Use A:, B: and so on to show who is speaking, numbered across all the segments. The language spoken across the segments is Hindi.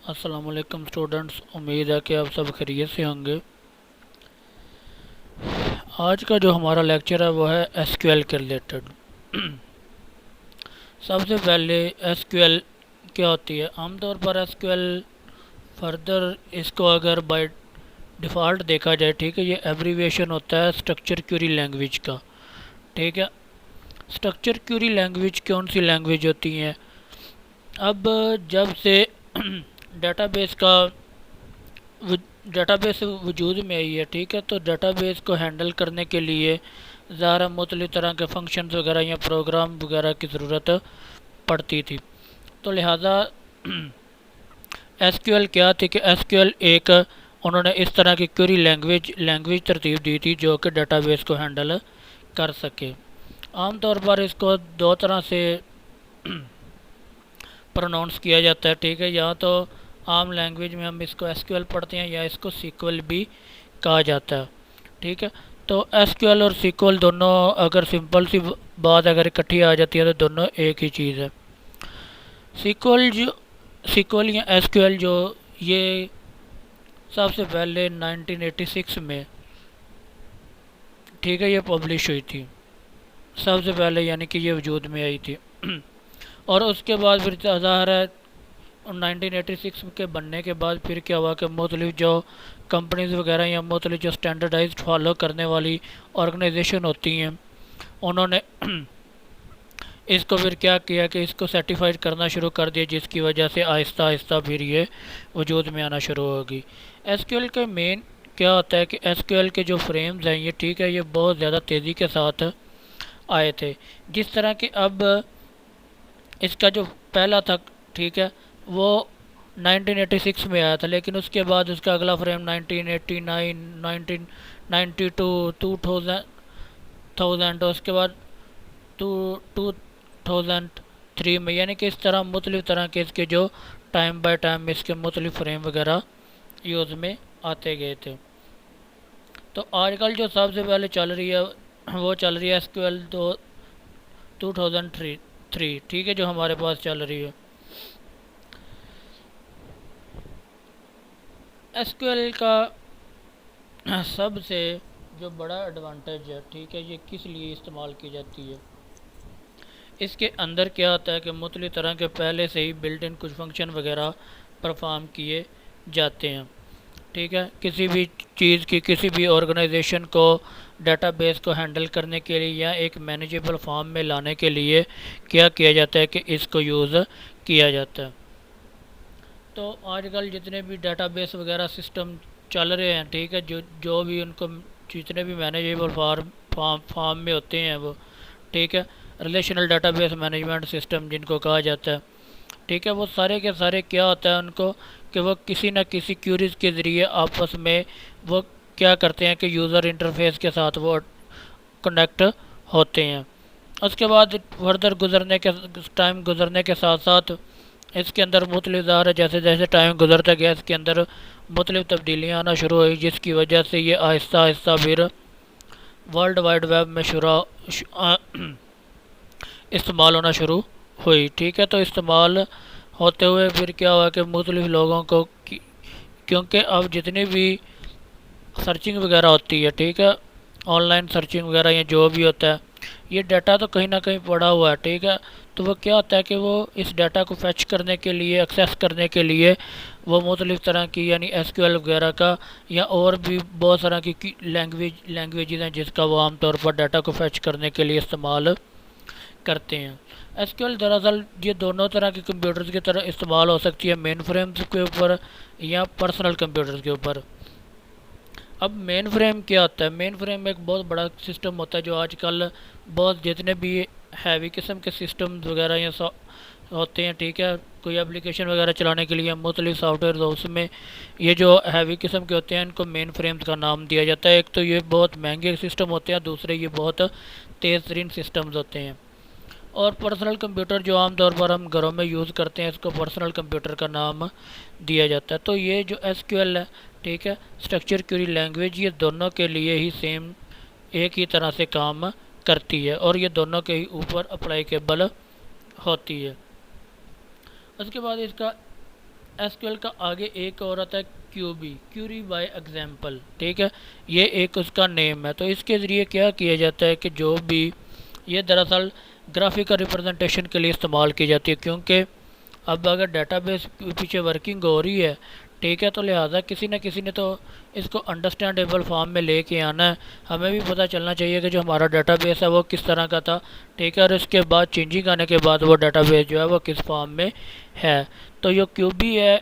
A: अस्सलाम वालेकुम स्टूडेंट्स, उम्मीद है कि आप सब खैरियत से होंगे। आज का जो हमारा लेक्चर है वो है एसक्यूएल के रिलेटेड। सबसे पहले एसक्यूएल क्या होती है। आमतौर पर एसक्यूएल फर्दर इसको अगर बाय डिफ़ॉल्ट देखा जाए, ठीक है, ये एब्रीविएशन होता है स्ट्रक्चर क्यूरी लैंग्वेज का। ठीक है, स्ट्रक्चर क्यूरी लैंग्वेज कौन सी लैंग्वेज होती है। अब जब से डेटाबेस का डेटाबेस वजूद में आई है, ठीक है, तो डेटाबेस को हैंडल करने के लिए ज़ाहिर मुख्तलिफ़ तरह के फंक्शंस वगैरह या प्रोग्राम वगैरह की ज़रूरत पड़ती थी। तो लिहाजा एसक्यूएल क्या थी कि एसक्यूएल एक उन्होंने इस तरह की क्वेरी लैंग्वेज तरतीब दी थी जो कि डेटाबेस को हैंडल कर सके। आमतौर पर इसको दो तरह से प्रोनाउंस किया जाता है, ठीक है, या तो आम लैंग्वेज में हम इसको एसक्यूएल पढ़ते हैं या इसको सीक्वल भी कहा जाता है। ठीक है, तो एसक्यूएल और सीक्वल दोनों अगर सिंपल सी बात अगर इकट्ठी आ जाती है तो दोनों एक ही चीज़ है। सीक्वल या एसक्यूएल जो ये सबसे पहले 1986 में, ठीक है, ये पब्लिश हुई थी सबसे पहले, यानी कि ये वजूद में आई थी। और उसके बाद फिर ज़ाहिर है 1986 के बनने के बाद फिर क्या हुआ कि मुख्तलिफ जो कंपनीज़ वगैरह या मुख्तलिफ जो स्टैंडर्डाइज्ड फॉलो करने वाली ऑर्गेनाइजेशन होती हैं, उन्होंने इसको फिर क्या किया कि इसको सर्टिफाइड करना शुरू कर दिया, जिसकी वजह से आहिस्ता आहिस्ता फिर ये वजूद में आना शुरू होगी। एसक्यूएल के मेन क्या होता है कि एसक्यूएल के जो फ्रेम्स हैं ये, ठीक है, ये बहुत ज़्यादा तेज़ी के साथ आए थे। जिस तरह कि अब इसका जो पहला था, ठीक है, वो 1986 में आया था, लेकिन उसके बाद उसका अगला फ्रेम 1989, 1992, 2000, उसके बाद टू 2003 में, यानी कि इस तरह मुख्तलिफ़ तरह के इसके जो टाइम बाय टाइम इसके मुख्तलिफ़ फ्रेम वगैरह यूज़ में आते गए थे। तो आजकल जो सबसे पहले चल रही है वो चल रही है एसक्यूएल 2003, ठीक है, जो हमारे पास चल रही है। एसक्यूएल का सबसे जो बड़ा एडवांटेज है, ठीक है, ये किस लिए इस्तेमाल की जाती है। इसके अंदर क्या होता है कि मुख्तलिफ़ तरह के पहले से ही बिल्ट इन कुछ फंक्शन वगैरह परफॉर्म किए जाते हैं। ठीक है, किसी भी चीज़ की किसी भी ऑर्गेनाइजेशन को डेटाबेस को हैंडल करने के लिए या एक मैनेजेबल फॉर्म में लाने के लिए क्या किया जाता है कि इसको यूज़ किया जाता है। तो आजकल जितने भी डेटाबेस वगैरह सिस्टम चल रहे हैं, ठीक है, जो भी उनको जितने भी मैनेजेबल फॉर्म में होते हैं वो, ठीक है, रिलेशनल डेटाबेस मैनेजमेंट सिस्टम जिनको कहा जाता है, ठीक है, वो सारे के सारे क्या होता है उनको कि वो किसी न किसी क्यूरीज के ज़रिए आपस में वो क्या करते हैं कि यूज़र इंटरफेस के साथ वो कनेक्ट होते हैं। उसके बाद फर्दर टाइम गुजरने के साथ साथ इसके अंदर मुख्तलिफ ज़ाहिर है जैसे जैसे टाइम गुजरता गया इसके अंदर मुख्तलिफ तब्दीलियाँ आना शुरू हुई, जिसकी वजह से ये आहिस्ता आहिस्ता फिर वर्ल्ड वाइड वेब में इस्तेमाल होना शुरू हुई। ठीक है, तो इस्तेमाल होते हुए फिर क्या हुआ कि मुख्तलिफ लोगों को क्योंकि अब जितनी भी सर्चिंग वगैरह होती है, ठीक है, ऑनलाइन सर्चिंग वगैरह या जो भी होता है, ये डाटा तो कहीं ना कहीं पड़ा हुआ है, ठीक है, तो वो क्या होता है कि वो इस डाटा को फैच करने के लिए एक्सेस करने के लिए वो मुख्तलिफ़ तरह की यानी एसक्यूएल वगैरह का या और भी बहुत सारा की लैंग्वेजेस हैं जिसका वो आमतौर पर डाटा को फैच करने के लिए इस्तेमाल करते हैं। एसक्यूएल दरअसल ये दोनों तरह के कंप्यूटर्स की तरह इस्तेमाल हो सकती है, मेन फ्रेम्स के ऊपर या पर्सनल कंप्यूटर्स के ऊपर। अब मेन फ्रेम क्या होता है। मेन फ्रेम एक बहुत बड़ा सिस्टम होता है जो आजकल बहुत जितने भी हैवी किस्म के सिस्टम वगैरह या होते हैं, ठीक है, कोई एप्लीकेशन वगैरह चलाने के लिए मुख्तलिफ सॉफ्टवेयर उसमें ये जो हैवी किस्म के होते हैं इनको मेन फ्रेम्स का नाम दिया जाता है। एक तो ये बहुत महंगे सिस्टम होते हैं, दूसरे ये बहुत तेज़ तरीन सिस्टम्स होते हैं। और पर्सनल कंप्यूटर जो आमतौर पर हम घरों में यूज़ करते हैं इसको पर्सनल कंप्यूटर का नाम दिया जाता है। तो ये जो एसक्यूएल है, ठीक है, स्ट्रक्चर क्यूरी लैंग्वेज, ये दोनों के लिए ही सेम एक ही तरह से काम करती है और ये दोनों के ही ऊपर अप्लाईकेबल होती है। उसके बाद इसका एसक्यूएल का आगे एक और आता है क्यूबी, क्यूरी बाय एग्जाम्पल, ठीक है। ये एक उसका नेम है। तो इसके ज़रिए क्या किया जाता है कि जो भी ये दरअसल ग्राफिकल रिप्रेजेंटेशन के लिए इस्तेमाल की जाती है, क्योंकि अब अगर डेटाबेस पीछे वर्किंग हो रही है, ठीक है, तो लिहाजा किसी न किसी ने तो इसको अंडरस्टैंडेबल फॉर्म में लेके आना है। हमें भी पता चलना चाहिए कि जो हमारा डेटाबेस है वो किस तरह का था, ठीक है, और इसके बाद चेंजिंग आने के बाद वो डेटाबेस जो है वो किस फॉर्म में है। तो ये क्यूबी है,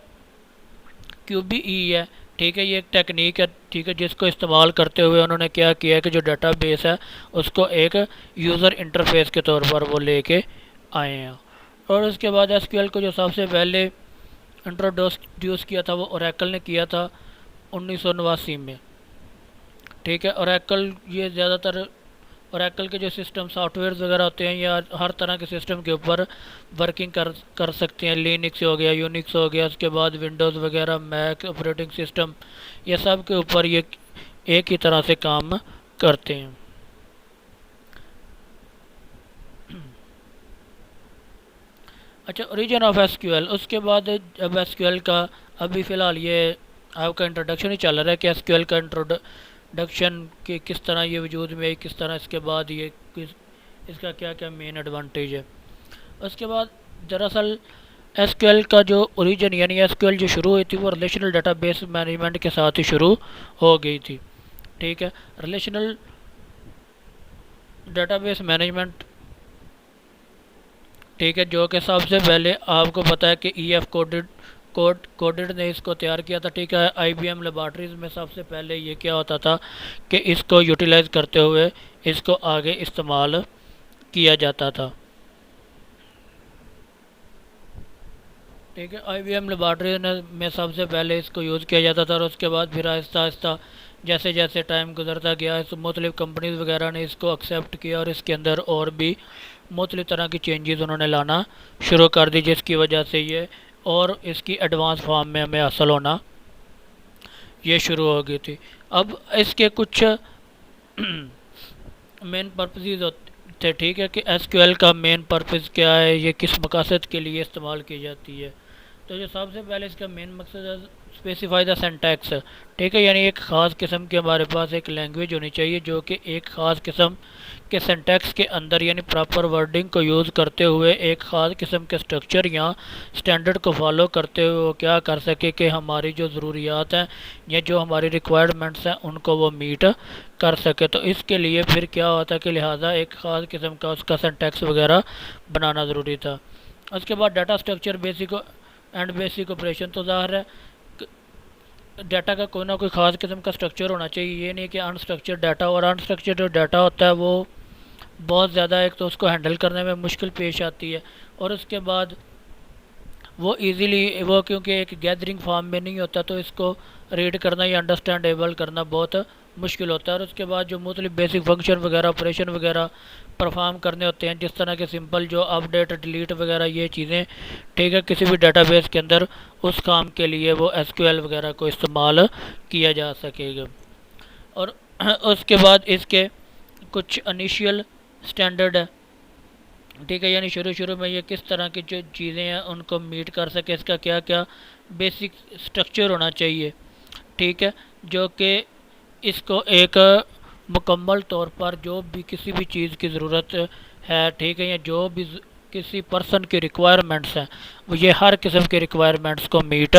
A: क्यूबी ई है, ठीक है, ये एक टेक्निक है, ठीक है, जिसको इस्तेमाल करते हुए उन्होंने क्या किया है कि जो डाटाबेस है उसको एक यूज़र इंटरफेस के तौर पर वो लेके आए हैं। और उसके बाद एसक्यूएल को जो सबसे पहले इंट्रोड्यूस किया था वो ओरेकल ने किया था 1989 में, ठीक है। ओरेकल ये ज़्यादातर ओरेकल के जो सिस्टम सॉफ्टवेयर वगैरह होते हैं या हर तरह के सिस्टम के ऊपर वर्किंग कर सकते हैं। लिनक्स हो गया, यूनिक्स हो गया, उसके बाद विंडोज़ वगैरह, मैक ऑपरेटिंग सिस्टम, ये सब के ऊपर ये एक ही तरह से काम करते हैं। अच्छा, ओरिजिन ऑफ एसक्यूएल। उसके बाद अब एसक्यूएल का अभी फ़िलहाल ये आपका इंट्रोडक्शन ही चल रहा है कि एसक्यूएल का इंट्रोडक्शन कि किस तरह ये वजूद में आई, किस तरह इसके बाद ये किस इसका क्या क्या मेन एडवांटेज है। उसके बाद दरअसल एसक्यूएल का जो ओरिजिन यानी एसक्यूएल जो शुरू हुई थी वो रिलेशनल डेटाबेस मैनेजमेंट के साथ ही शुरू हो गई थी, ठीक है। रिलेशनल डेटाबेस मैनेजमेंट, ठीक है, जो कि सबसे पहले आपको पता है कि ई एफ कोडेड ने इसको तैयार किया था, ठीक है। IBM लेबॉर्ट्रीज में सबसे पहले ये क्या होता था कि इसको यूटिलाइज करते हुए इसको आगे इस्तेमाल किया जाता था, ठीक है। IBM लेबॉर्ट्रीज में सबसे पहले इसको यूज़ किया जाता था और उसके बाद फिर आहिस्ता आहिस्ता जैसे जैसे टाइम गुजरता गया इस मुख्तलिफ़ कंपनीज़ वगैरह ने इसको एक्सेप्ट किया और इसके अंदर और भी मुख्तलिफ़ तरह की चेंजेस उन्होंने लाना शुरू कर दी, जिसकी वजह से ये और इसकी एडवांस फॉर्म में हमें हासिल होना ये शुरू हो गई थी। अब इसके कुछ मेन पर्पसेस थे, ठीक है, कि एसक्यूएल का मेन पर्पस क्या है, ये किस मकसद के लिए इस्तेमाल की जाती है। तो जो सबसे पहले इसका मेन मकसद है स्पेसिफाई द सिंटैक्स, ठीक है, यानी एक ख़ास किस्म की हमारे पास एक लैंग्वेज होनी चाहिए जो कि एक ख़ास किस्म के सिंटैक्स के अंदर यानी प्रॉपर वर्डिंग को यूज़ करते हुए एक ख़ास किस्म के स्ट्रक्चर या स्टैंडर्ड को फॉलो करते हुए वो क्या कर सके कि हमारी जो ज़रूरियात हैं या जो हमारी रिक्वायरमेंट्स हैं उनको वो मीट कर सके। तो इसके लिए फिर क्या होता है कि लिहाजा एक ख़ास किस्म का उसका सिंटैक्स वगैरह बनाना ज़रूरी था। उसके बाद data structure basic and basic operation, तो ज़ाहिर है डाटा का कोई ना कोई ख़ास किस्म का स्ट्रक्चर होना चाहिए। ये नहीं कि अनस्ट्रक्चर्ड डाटा, और अनस्ट्रक्चर्ड जो डाटा होता है वो बहुत ज़्यादा एक तो उसको हैंडल करने में मुश्किल पेश आती है, और उसके बाद वो इजीली वो क्योंकि एक गैदरिंग फॉर्म में नहीं होता तो इसको रीड करना या अंडरस्टैंडेबल करना बहुत मुश्किल होता है। और उसके बाद जो मुख्तलिफ बेसिक फंक्शन वगैरह ऑपरेशन वगैरह परफॉर्म करने होते हैं, जिस तरह के सिंपल जो अपडेट डिलीट वगैरह ये चीज़ें, ठीक है, किसी भी डाटाबेस के अंदर उस काम के लिए वो एसक्यूएल वगैरह को इस्तेमाल किया जा सकेगा। और उसके बाद इसके कुछ इनिशियल स्टैंडर्ड है, ठीक है, यानी शुरू शुरू में ये किस तरह की जो चीज़ें हैं उनको मीट कर सके, इसका क्या क्या बेसिक स्ट्रक्चर होना चाहिए, ठीक है, जो कि इसको एक मुकम्मल तौर पर जो भी किसी भी चीज़ की ज़रूरत है, ठीक है, या जो भी किसी पर्सन की रिक्वायरमेंट्स हैं वो ये हर किस्म की रिक्वायरमेंट्स को मीट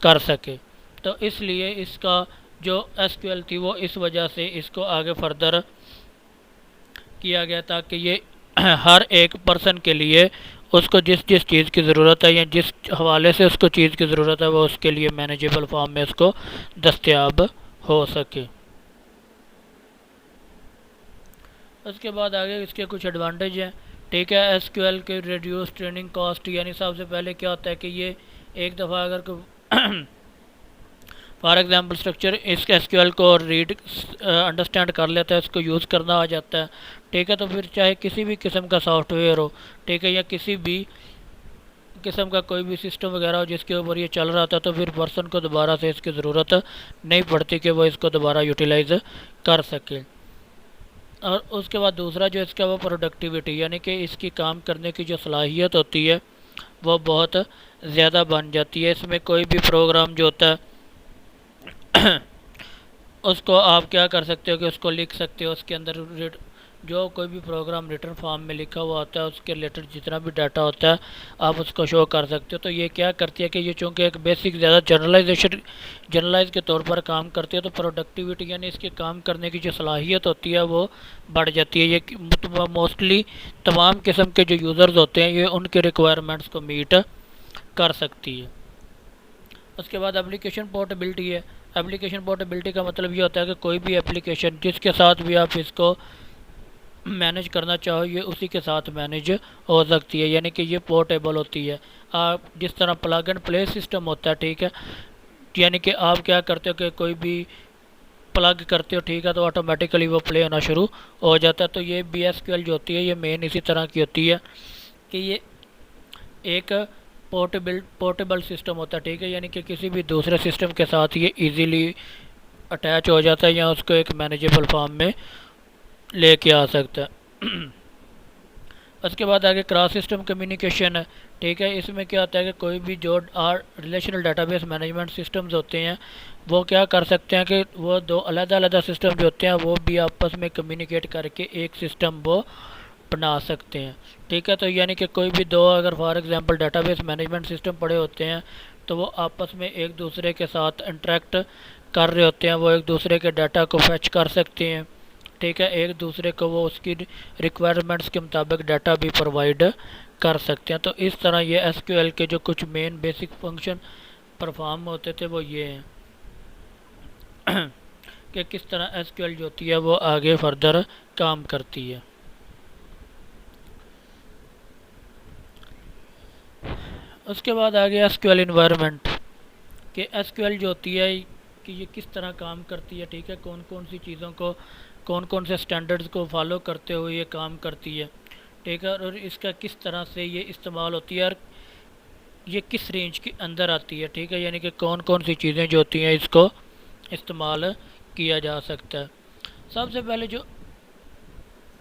A: कर सके। तो इसलिए इसका जो एसक्यूएल थी वो इस वजह से इसको आगे फर्दर किया गया ताकि ये हर एक पर्सन के लिए उसको जिस जिस चीज़ की ज़रूरत है या जिस हवाले से उसको चीज़ की ज़रूरत है वो उसके लिए मैनेजेबल फॉर्म में उसको दस्तयाब हो सके। उसके बाद आगे इसके कुछ एडवांटेज हैं, ठीक है। एसक्यूएल के रिड्यूस ट्रेनिंग कॉस्ट, यानी सबसे पहले क्या होता है कि ये एक दफ़ा अगर फॉर एग्ज़ाम्पल स्ट्रक्चर इस एसक्यूएल को रीड अंडरस्टैंड कर लेता है, इसको यूज़ करना आ जाता है, ठीक है, तो फिर चाहे किसी भी किस्म का सॉफ्टवेयर हो, ठीक है, या किसी भी किस्म का कोई भी सिस्टम वगैरह हो जिसके ऊपर ये चल रहा था, तो फिर पर्सन को दोबारा से इसकी ज़रूरत नहीं पड़ती कि वो इसको दोबारा यूटिलाइज़ कर सके। और उसके बाद दूसरा जो इसका वो प्रोडक्टिविटी, यानी कि इसकी काम करने की जो सलाहियत होती है वो बहुत ज़्यादा बन जाती है। इसमें कोई भी प्रोग्राम जो होता है उसको आप क्या कर सकते हो कि उसको लिख सकते हो, उसके अंदर जो कोई भी प्रोग्राम रिटर्न फॉर्म में लिखा हुआ होता है उसके रिलेटेड जितना भी डाटा होता है आप उसको शो कर सकते हो। तो ये क्या करती है कि ये चूँकि एक बेसिक ज़्यादा जनरलाइज के तौर पर काम करती है, तो प्रोडक्टिविटी यानी इसके काम करने की जो सलाहियत होती है वो बढ़ जाती है। ये मोस्टली तमाम किस्म के जो यूज़र्स होते हैं ये उनके रिक्वायरमेंट्स को मीट कर सकती है। उसके बाद एप्लीकेशन पोर्टेबिलिटी है। एप्लीकेशन पोर्टेबिलिटी का मतलब ये होता है कि कोई भी एप्लीकेशन जिसके साथ भी आप इसको मैनेज करना चाहो ये उसी के साथ मैनेज हो सकती है, यानी कि ये पोर्टेबल होती है। आप जिस तरह प्लग एंड प्ले सिस्टम होता है, ठीक है, यानी कि आप क्या करते हो कि कोई भी प्लग करते हो, ठीक है, तो ऑटोमेटिकली वो प्ले होना शुरू हो जाता है। तो ये BSQL जो होती है ये मेन इसी तरह की होती है कि ये एक पोर्टेबल सिस्टम होता है, ठीक है, यानी कि किसी भी दूसरे सिस्टम के साथ ये इजीली अटैच हो जाता है या उसको एक मैनेजेबल फॉर्म में लेके आ सकता है। उसके बाद आगे क्रॉस सिस्टम कम्युनिकेशन है, ठीक है। इसमें क्या होता है कि कोई भी जो रिलेशनल डाटाबेस मैनेजमेंट सिस्टम्स होते हैं वो क्या कर सकते हैं कि वो दो अलग अलग सिस्टम जो होते हैं वो भी आपस में कम्युनिकेट करके एक सिस्टम वो बना सकते हैं, ठीक है। तो यानी कि कोई भी दो अगर for example database management system पड़े होते हैं तो वो आपस में एक दूसरे के साथ इंटरेक्ट कर रहे होते हैं, वो एक दूसरे के डाटा को फैच कर सकते हैं, ठीक है। एक दूसरे को वो उसकी रिक्वायरमेंट्स के मुताबिक डाटा भी प्रोवाइड कर सकते हैं। तो इस तरह ये SQL के जो कुछ मेन बेसिक फंक्शन परफॉर्म होते थे वो ये हैं कि किस तरह SQL जो होती है वो आगे फर्दर काम करती है। उसके बाद आ गया SQL इन्वायरमेंट कि SQL जो होती है कि ये किस तरह काम करती है, ठीक है, कौन कौन सी चीज़ों को कौन कौन से स्टैंडर्ड्स को फॉलो करते हुए ये काम करती है, ठीक है, और इसका किस तरह से ये इस्तेमाल होती है और ये किस रेंज के अंदर आती है, ठीक है, यानी कि कौन कौन सी चीज़ें जो होती हैं इसको इस्तेमाल किया जा सकता है। सबसे पहले जो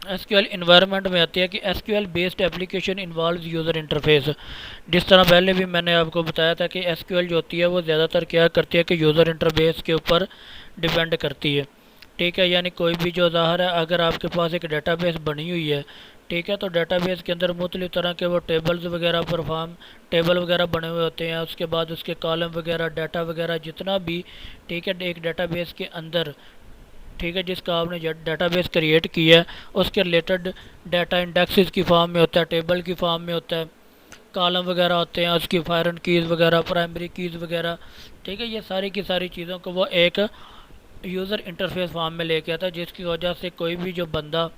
A: SQL इन्वायरमेंट में आती है कि SQL based application involves user interface. जिस तरह पहले भी मैंने आपको बताया था कि SQL जो होती है वो ज़्यादातर क्या करती है कि यूज़र इंटरफेस के ऊपर डिपेंड करती है, ठीक है, यानी कोई भी जो ज़ाहिर है अगर आपके पास एक डेटाबेस बनी हुई है, ठीक है, तो डेटाबेस के अंदर मुख्तलिफ़ तरह के वो टेबल वगैरह बने हुए होते हैं, उसके बाद उसके कॉलम वगैरह डाटा वगैरह जितना भी, ठीक है, एक डेटाबेस के अंदर, ठीक है, जिसका आपने डाटाबेस क्रिएट किया है उसके रिलेटेड डाटा इंडेक्सेस की फॉर्म में होता है, टेबल की फॉर्म में होता है, कॉलम वगैरह होते हैं, उसकी फॉरेन कीज़ वगैरह, प्राइमरी कीज़ वगैरह, ठीक है, ये सारी की सारी चीज़ों को वो एक यूज़र इंटरफेस फॉर्म में लेके आता है, जिसकी वजह से कोई भी जो बंदा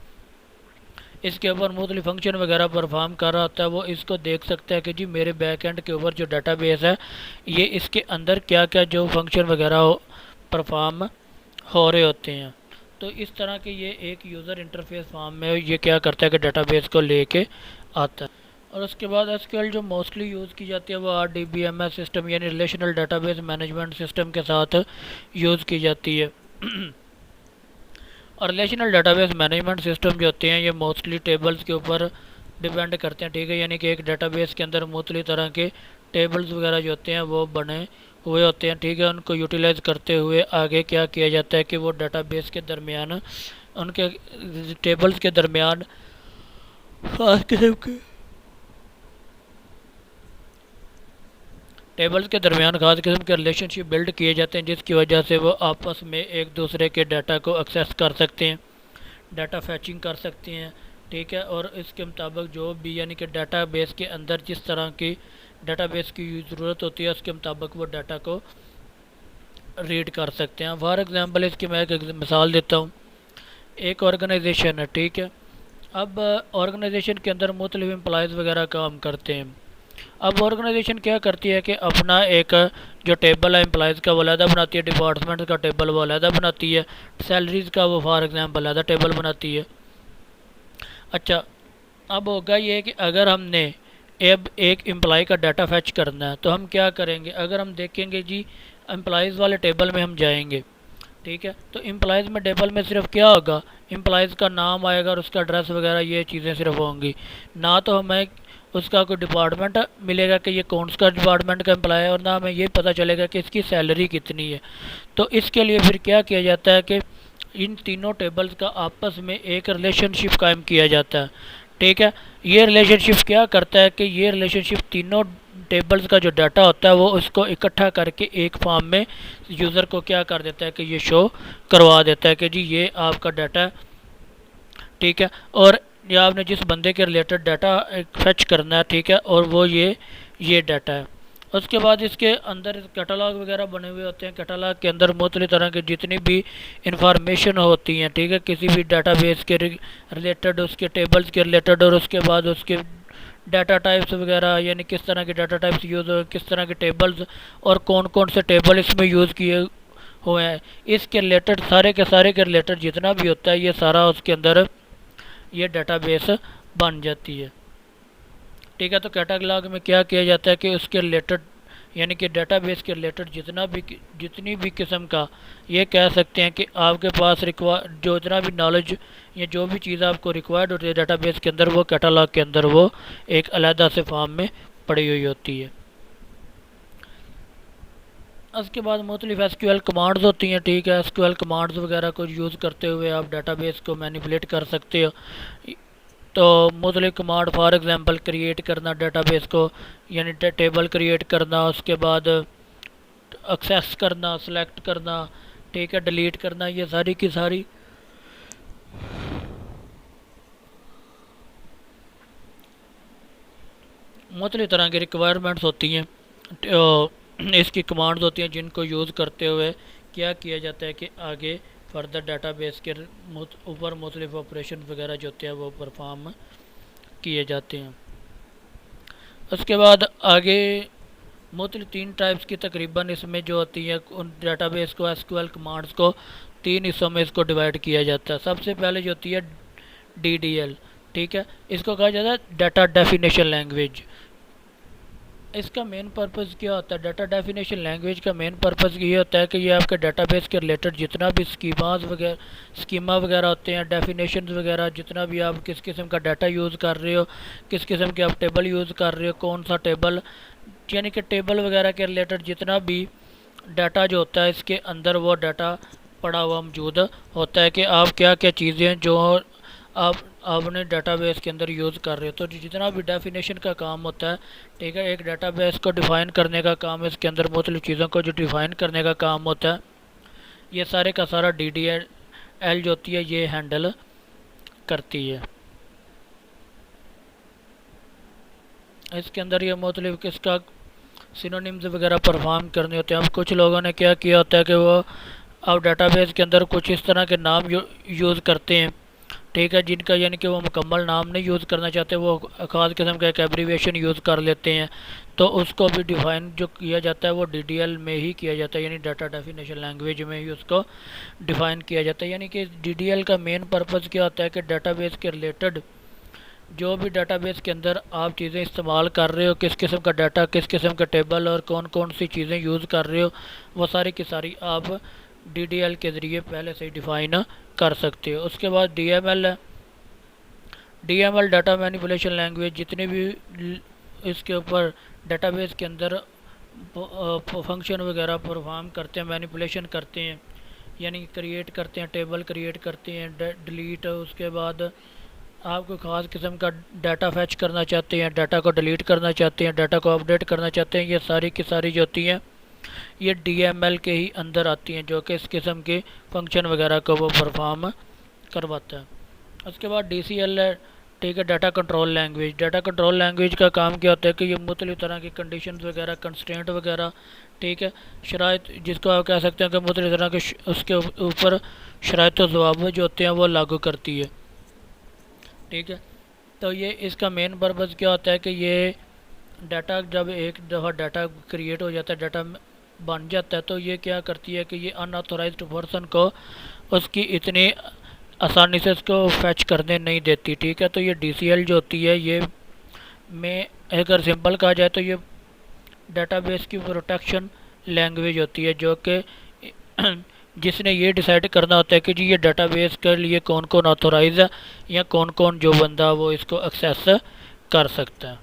A: इसके ऊपर मुख्तलिफ फंक्शन वगैरह परफॉर्म कर रहा होता है वो इसको देख सकता है कि जी मेरे बैक एंड के ऊपर जो डाटाबेस है ये इसके अंदर क्या क्या जो फंक्शन वगैरह परफॉर्म हो रहे होते हैं। तो इस तरह के ये एक यूज़र इंटरफेस फॉर्म में ये क्या करता है कि डाटाबेस को लेके आता है। और उसके बाद SQL जो मोस्टली यूज़ की जाती है वो RDBMS सिस्टम यानी रिलेशनल डाटाबेस मैनेजमेंट सिस्टम के साथ यूज़ की जाती है। और रिलेशनल डाटाबेस मैनेजमेंट सिस्टम जो होते हैं ये मोस्टली टेबल्स के ऊपर डिपेंड करते हैं, ठीक है, यानी कि एक डाटाबेस के अंदर मुख्तलिफ़ तरह के टेबल्स वगैरह जो होते हैं वो बने हुए होते हैं, ठीक है, उनको यूटिलाइज़ करते हुए आगे क्या किया जाता है कि वो डाटाबेस के दरमियान उनके टेबल्स के दरमियान खास किस्म के खास किस्म के रिलेशनशिप बिल्ड किए जाते हैं, जिसकी वजह से वो आपस में एक दूसरे के डाटा को एक्सेस कर सकते हैं, डाटा फैचिंग कर सकते हैं, ठीक है, और इसके मुताबिक जो भी यानी कि डाटाबेस के अंदर जिस तरह की डाटाबेस की ज़रूरत होती है उसके मुताबिक वो डाटा को रीड कर सकते हैं। फॉर एग्ज़ाम्पल इसकी मैं एक मिसाल देता हूँ। एक ऑर्गेनाइजेशन है, ठीक है, अब ऑर्गेनाइजेशन के अंदर मुख्तलिफ एम्प्लॉयज़ वगैरह काम करते हैं। अब ऑर्गेनाइजेशन क्या करती है कि अपना एक जो टेबल है एम्प्लॉयज़ का वो अलहदा बनाती है, डिपार्टमेंट का टेबल वो अलहदा बनाती है, सैलरीज़ का वो फॉर एग्ज़ाम्पल अलहदा टेबल बनाती है। अच्छा, अब होगा ये कि अगर हमने अब एक एम्प्लॉय का डाटा फैच करना है तो हम क्या करेंगे, अगर हम देखेंगे जी एम्प्लॉयज़ वाले टेबल में हम जाएंगे, ठीक है, तो एम्प्लॉयज़ में टेबल में सिर्फ क्या होगा, एम्प्लॉयज़ का नाम आएगा और उसका एड्रेस वगैरह ये चीज़ें सिर्फ होंगी, ना तो हमें उसका कोई डिपार्टमेंट मिलेगा कि ये कौन सा डिपार्टमेंट का एम्प्लॉय है, और ना हमें ये पता चलेगा कि इसकी सैलरी कितनी है। तो इसके लिए फिर क्या किया जाता है कि इन तीनों टेबल्स का आपस में एक रिलेशनशिप कायम किया जाता है। ठीक है, ये रिलेशनशिप क्या करता है कि ये रिलेशनशिप तीनों टेबल्स का जो डाटा होता है वो उसको इकट्ठा करके एक फॉर्म में यूज़र को क्या कर देता है कि ये शो करवा देता है कि जी ये आपका डाटा है। ठीक है, और ये आपने जिस बंदे के रिलेटेड डाटा फेच करना है, ठीक है, और वो ये डाटा है। उसके बाद इसके अंदर कैटलॉग वगैरह बने हुए होते हैं। कैटलॉग के अंदर मुख्तलिफ़ तरह की जितनी भी इंफॉर्मेशन होती हैं, ठीक है, किसी भी डाटाबेस के रिलेटेड, उसके टेबल्स के रिलेटेड, और उसके बाद उसके डाटा टाइप्स वगैरह, यानी किस तरह के डाटा टाइप्स यूज़ हो, किस तरह के टेबल्स और कौन कौन से टेबल इसमें यूज़ किए हुए हैं, इसके रिलेटेड सारे के रिलेटेड जितना भी होता है ये सारा उसके अंदर ये डाटाबेस बन जाती है। ठीक है, तो कैटलॉग में क्या किया जाता है कि उसके रिलेटेड, यानी कि डाटाबेस के रिलेटेड जितनी भी किस्म का, ये कह सकते हैं कि आपके पास जो जितना भी नॉलेज या जो भी चीज़ आपको रिक्वायर्ड होती है डाटाबेस के अंदर, वो कैटलॉग के अंदर वो एक अलहदा से फॉर्म में पड़ी हुई होती है। उसके बाद मुख्तलिफ एसक्यूएल कमांड्स होती हैं। ठीक है, एसक्यूएल कमांड्स वगैरह को यूज़ करते हुए आप डाटाबेस को मैनिपुलेट कर सकते हो। तो मुख्तलिफ कमांड, फॉर एग्ज़ाम्पल क्रिएट करना डाटाबेस को, यानी टेबल क्रिएट करना, उसके बाद एक्सेस करना, सेलेक्ट करना, ठीक है, डिलीट करना, ये सारी की सारी मुख्तलिफ तरह की रिक्वायरमेंट्स होती हैं, इसकी कमांड्स होती हैं, जिनको यूज़ करते हुए क्या किया जाता है कि आगे फर्दर डाटाबेस के ऊपर मुख्तलिफ ऑपरेशन वगैरह जो होते हैं वो परफॉर्म किए जाते हैं। उसके बाद आगे मुख्तलिफ 3 टाइप्स की तकरीबन इसमें जो होती है, उन डाटाबेस को, एसक्यूएल कमांड्स को 3 हिस्सों में इसको डिवाइड किया जाता है। सबसे पहले जो होती है DDL, ठीक है, इसको कहा जाता है डाटा डेफिनेशन लैंग्वेज। इसका मेन पर्पज़ क्या होता है? डाटा डेफिनेशन लैंग्वेज का मेन पर्पज़ ये होता है कि ये आपके डाटाबेस के रिलेटेड जितना भी स्कीमा वगैरह होते हैं, डेफिनेशन वगैरह, जितना भी आप किस किस्म का डाटा यूज़ कर रहे हो, किस किस्म के आप टेबल यूज़ कर रहे हो, कौन सा टेबल, यानी कि टेबल वगैरह के रिलेटेड जितना भी डाटा जो होता है इसके अंदर वो डाटा पड़ा हुआ मौजूद होता है कि आप क्या क्या चीज़ें जो आपने डाटाबेस के अंदर यूज़ कर रहे हो। तो जितना भी डेफिनेशन का काम होता है, ठीक है, एक डाटाबेस को डिफ़ाइन करने का काम है, इसके अंदर मुख्तलिफ़ चीज़ों को जो डिफ़ाइन करने का काम होता है, ये सारे का सारा DDL जो होती है ये हैंडल करती है। इसके अंदर ये मुख्तलिफ़ किसका सिनोनिम्स वगैरह परफॉर्म करने होते हैं। अब कुछ लोगों ने क्या किया होता है कि वो अब डाटाबेस के अंदर कुछ इस तरह के नाम यूज़ करते हैं, ठीक है, जिनका यानी कि वो मुकम्मल नाम नहीं यूज़ करना चाहते, वो ख़ास किस्म का एक एब्रीविएशन यूज़ कर लेते हैं। तो उसको भी डिफ़ाइन जो किया जाता है वो DDL में ही किया जाता है, यानी डाटा डेफिनेशन लैंग्वेज में ही उसको डिफ़ाइन किया जाता है। यानी कि DDL का मेन पर्पज़ क्या होता है कि डाटाबेस के रिलेटेड जो भी डाटाबेस के अंदर आप चीज़ें इस्तेमाल कर रहे हो, किस किस्म का डाटा, किस किस्म का टेबल और कौन कौन सी चीज़ें यूज़ कर रहे हो, वो सारी की सारी आप DDL के ज़रिए पहले से ही डिफ़ाइन कर सकते हो। उसके बाद DML है। DML डाटा मैनिपुलेशन लैंग्वेज, जितने भी इसके ऊपर डाटाबेस के अंदर फंक्शन वगैरह परफॉर्म करते हैं, मैनिपुलेशन करते हैं, यानी क्रिएट करते हैं, टेबल क्रिएट करते हैं, डिलीट, उसके बाद आप कोई ख़ास किस्म का डाटा फैच करना चाहते हैं, डाटा को डिलीट करना चाहते हैं, डाटा को अपडेट करना चाहते हैं, ये सारी की सारी जो होती हैं ये DML के ही अंदर आती हैं, जो कि इस किस्म के फंक्शन वगैरह को वो परफॉर्म करवाता है। उसके बाद DCL है, ठीक है, data control language. Data control language का काम क्या होता है कि ये मुख्तलिफ़ तरह की कंडीशन वगैरह, कंस्ट्रेंट वगैरह, ठीक है, शराइत, जिसको आप कह सकते हैं कि मुख्तलिफ़ तरह के उसके ऊपर शराइत और ज़वाबित जो होते हैं वो लागू करती है। ठीक है, तो ये इसका मेन पर्पज़ क्या होता है कि ये डाटा, जब एक दफ़ा डाटा क्रिएट हो जाता है, डाटा बन जाता है, तो ये क्या करती है कि ये अनऑथोराइज्ड पर्सन को उसकी इतनी आसानी से उसको फैच करने नहीं देती। ठीक है, तो ये DCL जो होती है ये में अगर सिंपल कहा जाए तो ये डाटाबेस की प्रोटेक्शन लैंग्वेज होती है, जो कि जिसने ये डिसाइड करना होता है कि जी ये डाटाबेस के लिए कौन कौन ऑथोराइज है या कौन कौन जो बंदा वो इसको एक्सेस कर सकता है।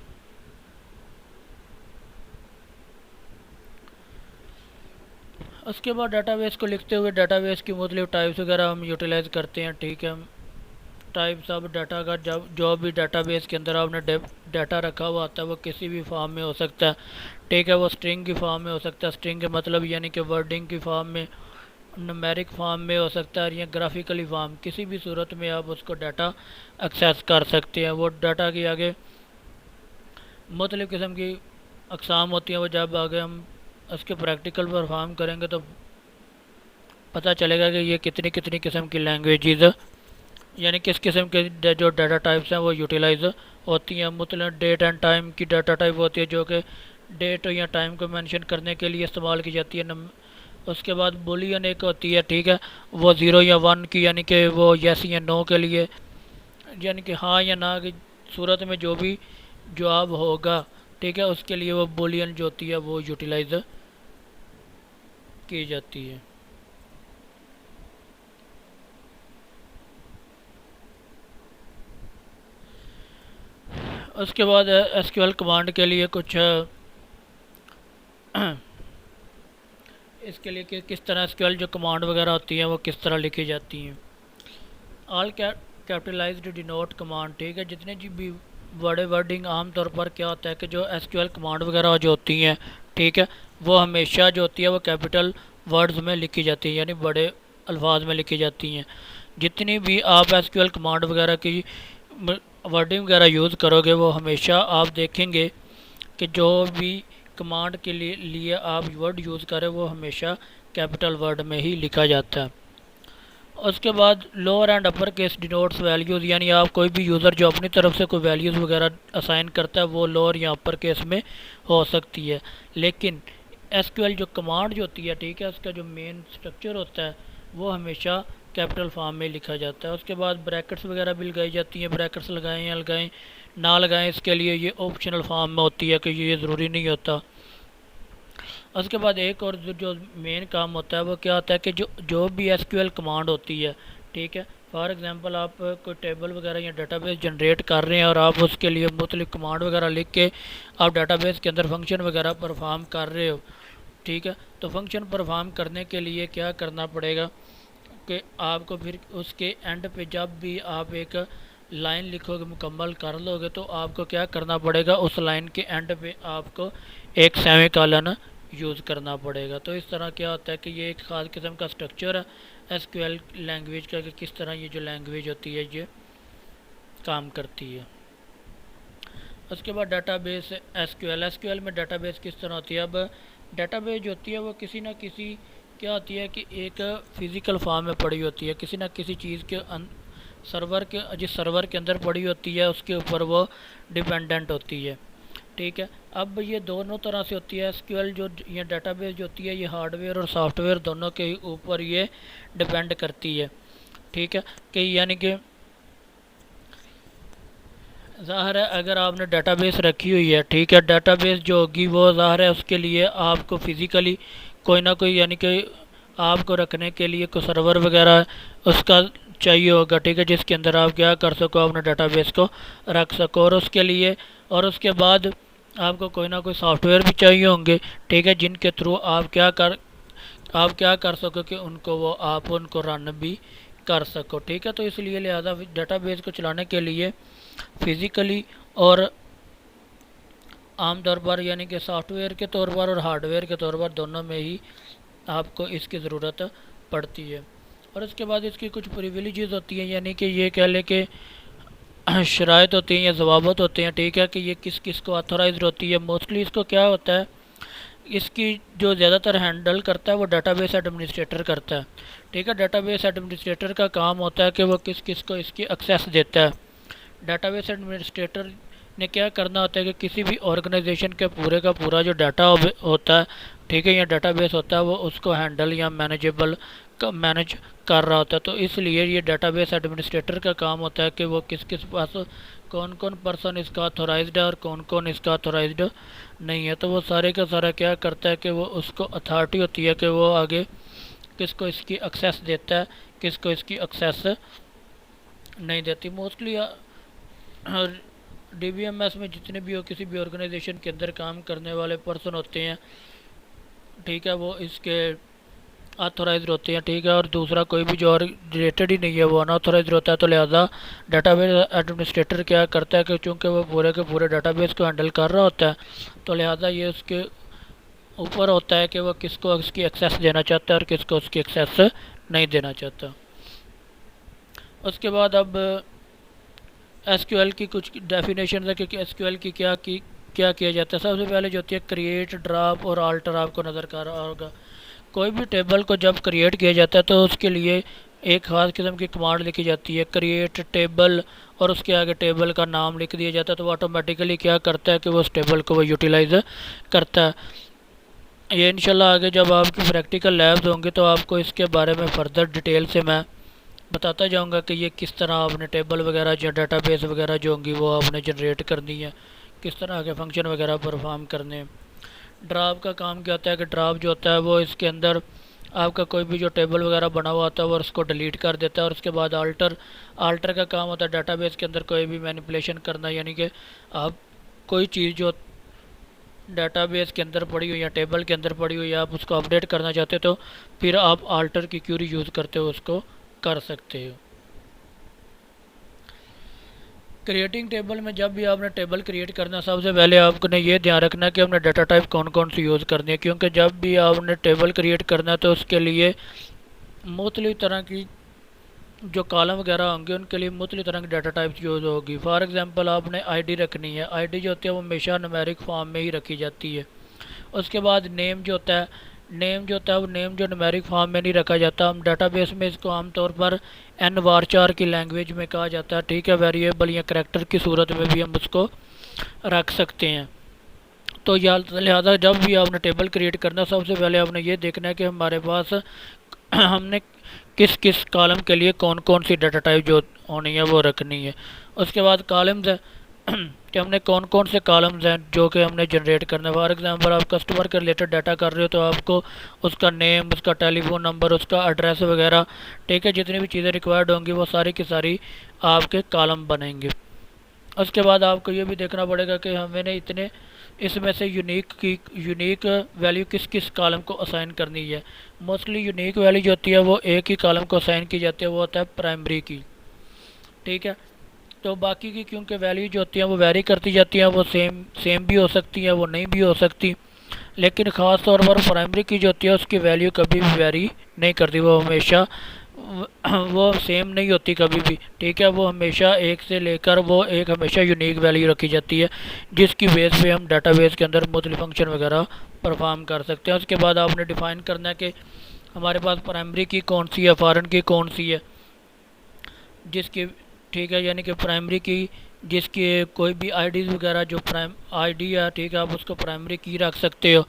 A: उसके बाद डाटाबेस को लिखते हुए डाटाबेस की मुख्तलिफ टाइप्स वगैरह हम यूटिलाइज़ करते हैं, ठीक है। टाइप्स ऑफ डाटा का जब जो भी डाटाबेस के अंदर आपने डाटा रखा हुआ आता है वो किसी भी फॉर्म में हो सकता है, ठीक है। वो स्ट्रिंग की फॉर्म में हो सकता है, स्ट्रिंग के मतलब यानी कि वर्डिंग की फॉर्म में, न्यूमेरिक फॉर्म में हो सकता है, या ग्राफिकली फॉर्म, किसी भी सूरत में आप उसको डाटा एक्सेस कर सकते हैं। वो डाटा की आगे मुख्तलिफ़ किस्म की अक़साम होती हैं, वो जब आगे हम उसके प्रैक्टिकल परफॉर्म करेंगे तो पता चलेगा कि ये कितनी कितनी किस्म की लैंग्वेजेस यानी किस किस्म के जो डाटा टाइप्स हैं वो यूटिलाइज होती हैं। मतलब डेट एंड टाइम की डाटा टाइप होती है जो कि डेट या टाइम को मेंशन करने के लिए इस्तेमाल की जाती है। उसके बाद बुलियन एक होती है, ठीक है, वो ज़ीरो या वन की यानी कि वो यस या नो के लिए, यानी कि हाँ या ना की सूरत में जो भी जवाब होगा, ठीक है, उसके लिए वो बुलियन जो होती है वो यूटिलाइज की जाती है। उसके बाद एसक्यूएल कमांड के लिए कुछ इसके लिए कि किस तरह एसक्यूएल जो कमांड वगैरह होती हैं वो किस तरह लिखी जाती हैं। ऑल कैपिटलाइज्ड डिनोट कमांड, ठीक है, जितने जी भी बड़े वर्डिंग आम तौर पर क्या होता है कि जो एसक्यूएल कमांड वगैरह जो होती हैं, ठीक है, वो हमेशा जो होती है वो कैपिटल वर्ड्स में लिखी जाती है, यानी बड़े अल्फाज में लिखी जाती हैं। जितनी भी आप एसक्यूएल कमांड वगैरह की वर्डिंग वगैरह यूज़ करोगे वो हमेशा आप देखेंगे कि जो भी कमांड के लिए आप वर्ड यूज़ करें वो हमेशा कैपिटल वर्ड में ही लिखा जाता है। उसके बाद lower and upper case denotes values, यानी आप कोई भी यूज़र जो अपनी तरफ से कोई वैल्यूज़ वगैरह असाइन करता है वो लोअर या अपर केस में हो सकती है। लेकिन एसक्यूएल जो कमांड जो होती है, ठीक है, उसका जो मेन स्ट्रक्चर होता है वो हमेशा कैपिटल फॉर्म में लिखा जाता है। उसके बाद ब्रैकेट्स वगैरह भी लगाई जाती हैं, ब्रैकेट्स लगाएं या लगाएं ना लगाएं इसके लिए ये ऑप्शनल फॉर्म में होती है कि ये ज़रूरी नहीं होता। उसके बाद एक और जो मेन काम होता है वो क्या होता है कि जो भी एसक्यूएल कमांड होती है, ठीक है, फॉर एग्जांपल आप कोई टेबल वगैरह या डाटाबेस जनरेट कर रहे हैं और आप उसके लिए मुख्तलिफ कमांड वगैरह लिख के आप डाटाबेस के अंदर फंक्शन वगैरह परफॉर्म कर रहे हो, ठीक है, तो फंक्शन परफॉर्म करने के लिए क्या करना पड़ेगा कि आपको फिर उसके एंड पे जब भी आप एक लाइन लिखोगे, मुकम्मल कर लोगे, तो आपको क्या करना पड़ेगा, उस लाइन के एंड पे आपको एक सेमीकोलन यूज़ करना पड़ेगा। तो इस तरह क्या होता है कि ये एक ख़ास किस्म का स्ट्रक्चर है एसक्यूएल लैंग्वेज का कि किस तरह ये जो लैंग्वेज होती है ये काम करती है। उसके बाद डाटाबेस एसक्यूएल में डाटाबेस किस तरह होती है। अब डाटाबेस जो होती है वो किसी ना किसी क्या होती है कि एक फ़िज़िकल फॉर्म में पड़ी होती है, किसी ना किसी चीज़ के सर्वर के जिस सर्वर के अंदर पड़ी होती है उसके ऊपर वो डिपेंडेंट होती है, ठीक है। अब ये दोनों तरह से होती है एसक्यूएल जो ये डाटाबेस जो होती है ये हार्डवेयर और सॉफ्टवेयर दोनों के ऊपर ये डिपेंड करती है, ठीक है, कि यानी कि ज़ाहिर है अगर आपने डाटाबेस रखी हुई है, ठीक है, डाटाबेस जो होगी वो ज़ाहिर है उसके लिए आपको फ़िज़िकली कोई ना कोई यानी कि आपको रखने के लिए कोई सर्वर वगैरह उसका चाहिए होगा, ठीक है, जिसके अंदर आप क्या कर सको अपने डाटाबेस को रख सको। और उसके लिए और उसके बाद आपको कोई ना कोई सॉफ्टवेयर भी चाहिए होंगे, ठीक है, जिनके थ्रू आप क्या कर सको कि उनको वो आप उनको रन भी कर सको, ठीक है। तो इसलिए लिहाजा डाटाबेस को चलाने के लिए फ़िज़िकली और आम तौर पर यानी कि सॉफ्टवेयर के तौर पर और हार्डवेयर के तौर पर दोनों में ही आपको इसकी ज़रूरत पड़ती है। और उसके बाद इसकी कुछ प्रिविलेजेस होती हैं, यानी कि ये कह लें कि शराइत होती हैं या ज़वाबत होते हैं, ठीक है, कि ये किस किस को ऑथोराइज़ होती है। मोस्टली इसको क्या होता है, इसकी जो ज़्यादातर हैंडल करता है वो डाटाबेस एडमिनिस्ट्रेटर करता है, ठीक है। डाटाबेस एडमिनिस्ट्रेटर का काम होता है कि वो किस किस को इसकी एक्सेस देता है। डाटाबेस एडमिनिस्ट्रेटर ने क्या करना होता है कि किसी भी ऑर्गेनाइजेशन के पूरे का पूरा जो डाटा होता है, ठीक है, या डाटाबेस होता है वो उसको हैंडल या मैनेज कर रहा होता है। तो इसलिए ये डाटाबेस एडमिनिस्ट्रेटर का काम होता है कि वो किस किस पास कौन कौन पर्सन इसका ऑथोराइज्ड है और कौन कौन इसका ऑथोराइज्ड नहीं है। तो वो सारे का सारा क्या करता है कि वो उसको अथॉरिटी होती है कि वो आगे किसको इसकी एक्सेस देता है, किसको इसकी एक्सेस नहीं देती। मोस्टली DBMS में जितने भी हो किसी भी ऑर्गेनाइजेशन के अंदर काम करने वाले पर्सन होते हैं, ठीक है, वो इसके ऑथोराइज होते हैं, ठीक है, और दूसरा कोई भी जो रिलेटेड ही नहीं है वो अनऑथोराइज होता है। तो लिहाजा डाटाबेस एडमिनिस्ट्रेटर क्या करता है कि चूँकि वो पूरे के पूरे डाटाबेस को हैंडल कर रहा होता है, तो लिहाजा ये उसके ऊपर होता है कि वो किसको उसकी एक्सेस देना चाहता है और किसको उसकी एक्सेस नहीं देना चाहता। उसके बाद अब एसक्यूएल की कुछ डेफिनेशन है कि एसक्यूएल की क्या किया जाता है। सबसे पहले जो होती है क्रिएट, ड्रॉप और आल्टर, आपको नज़र कर रहा होगा। कोई भी टेबल को जब क्रिएट किया जाता है तो उसके लिए एक ख़ास किस्म की कमांड लिखी जाती है, क्रिएट टेबल, और उसके आगे टेबल का नाम लिख दिया जाता है। तो वो ऑटोमेटिकली क्या करता है कि वो उस टेबल को वो यूटिलाइज करता है। ये इंशाल्लाह आगे जब आपकी प्रैक्टिकल लैब्स होंगे तो आपको इसके बारे में फ़र्दर डिटेल से मैं बताता जाऊंगा कि ये किस तरह आपने टेबल वगैरह या डाटाबेस वगैरह जो होंगी वो आपने जनरेट करनी है, किस तरह के फंक्शन वगैरह परफॉर्म करने हैं। ड्रॉप का काम क्या होता है कि ड्रॉप जो होता है वो इसके अंदर आपका कोई भी जो टेबल वगैरह बना हुआ होता है वो उसको डिलीट कर देता है। और उसके बाद आल्टर का काम होता है डाटाबेस के अंदर कोई भी मैनिपुलेशन करना, यानी कि आप कोई चीज़ जो डाटाबेस के अंदर पड़ी हुई या टेबल के अंदर पड़ी हुई आप उसको अपडेट करना चाहते हो तो फिर आप आल्टर की क्यूरी यूज़ करते हो उसको कर सकते हो। क्रिएटिंग टेबल में जब भी आपने टेबल क्रिएट करना, सबसे पहले आपने ये ध्यान रखना है कि हमने डाटा टाइप कौन कौन सी यूज़ करनी है, क्योंकि जब भी आपने टेबल क्रिएट करना है तो उसके लिए मुख्तलिफ़ तरह की जो कॉलम वगैरह होंगे उनके लिए मुख्तलिफ़ तरह की डाटा टाइप्स यूज़ होगी। फॉर एग्जांपल आपने आईडी रखनी है, आईडी जो होती है वो हमेशा न्यूमेरिक फॉर्म में ही रखी जाती है। उसके बाद नेम जो होता है, वो नेम जो न्यूमेरिक फॉर्म में नहीं रखा जाता। हम डाटाबेस में इसको आमतौर पर एन वार 4 की लैंग्वेज में कहा जाता है, ठीक है, वेरिएबल या करैक्टर की सूरत में भी हम उसको रख सकते हैं। तो या लिहाजा जब भी आपने टेबल क्रिएट करना सबसे पहले आपने ये देखना है कि हमारे पास हमने किस किस कॉलम के लिए कौन कौन सी डाटा टाइप जो होनी है वो रखनी है। उसके बाद कॉलम्स है कि हमने कौन कौन से कॉलम्स हैं जो कि हमने जनरेट करना है। फॉर एग्जांपल आप कस्टमर के रिलेटेड डाटा कर रहे हो तो आपको उसका नेम, उसका टेलीफोन नंबर, उसका एड्रेस वगैरह, ठीक है, जितनी भी चीज़ें रिक्वायर्ड होंगी वो सारी की सारी आपके कॉलम बनेंगे। उसके बाद आपको ये भी देखना पड़ेगा कि हमें इतने इसमें से यूनिक वैल्यू किस किस कॉलम को असाइन करनी है। मोस्टली यूनिक वैल्यू जो होती है वो एक ही कॉलम को असाइन की जाती है, वो होता है प्राइमरी की, ठीक है। तो बाकी की क्योंकि वैल्यू जो होती है वो वेरी करती जाती हैं, वो सेम भी हो सकती हैं, वो नहीं भी हो सकती, लेकिन ख़ास तौर पर प्राइमरी की जो होती है उसकी वैल्यू कभी भी वेरी नहीं करती, वो हमेशा वो सेम नहीं होती कभी भी, ठीक है। वो हमेशा एक से लेकर वो एक हमेशा यूनिक वैल्यू रखी जाती है जिसकी बेस पे हम डाटाबेस के अंदर मुख्तलिफ फंक्शन वगैरह परफॉर्म कर सकते हैं। उसके बाद आपने डिफ़ाइन करना है कि हमारे पास प्राइमरी की कौन सी है, फॉरेन की कौन सी है, जिसकी, ठीक है, यानी कि प्राइमरी की जिसकी कोई भी आईडीज़ वगैरह जो प्राइम आईडी है, ठीक है, आप उसको प्राइमरी की रख सकते हो,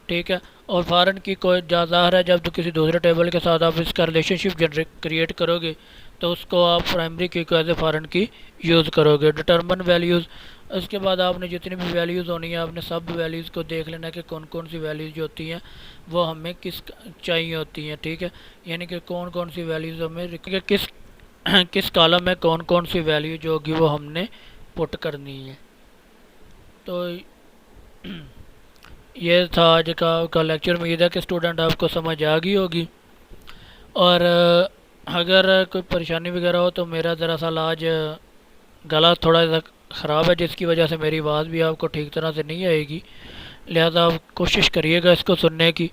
A: ठीक है। और फॉरेन की कोई ज़ाहिर है जब तो किसी दूसरे टेबल के साथ आप इसका रिलेशनशिप जनरेट क्रिएट करोगे तो उसको आप प्राइमरी की को एज ए फॉरेन की यूज़ करोगे। डिटर्मन वैल्यूज़, उसके बाद आपने जितनी भी वैल्यूज़ होनी है आपने सब वैल्यूज़ को देख लेना कि कौन कौन सी वैल्यूज़ जो होती हैं वो हमें किस चाहिए होती हैं, ठीक है, यानी कि कौन कौन सी वैल्यूज़ हमें किस किस कॉलम में कौन कौन सी वैल्यू जो होगी वो हमने पुट करनी है। तो ये था आज का लेक्चर। उम्मीद है कि स्टूडेंट आपको समझ आ गई होगी। और अगर कोई परेशानी वगैरह हो तो मेरा दरअसल आज गला थोड़ा सा ख़राब है जिसकी वजह से मेरी आवाज़ भी आपको ठीक तरह से नहीं आएगी, लिहाजा आप कोशिश करिएगा इसको सुनने की।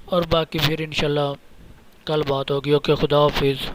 A: और बाकी फिर इंशाल्लाह कल बात होगी। ओके, खुदा हाफिज़।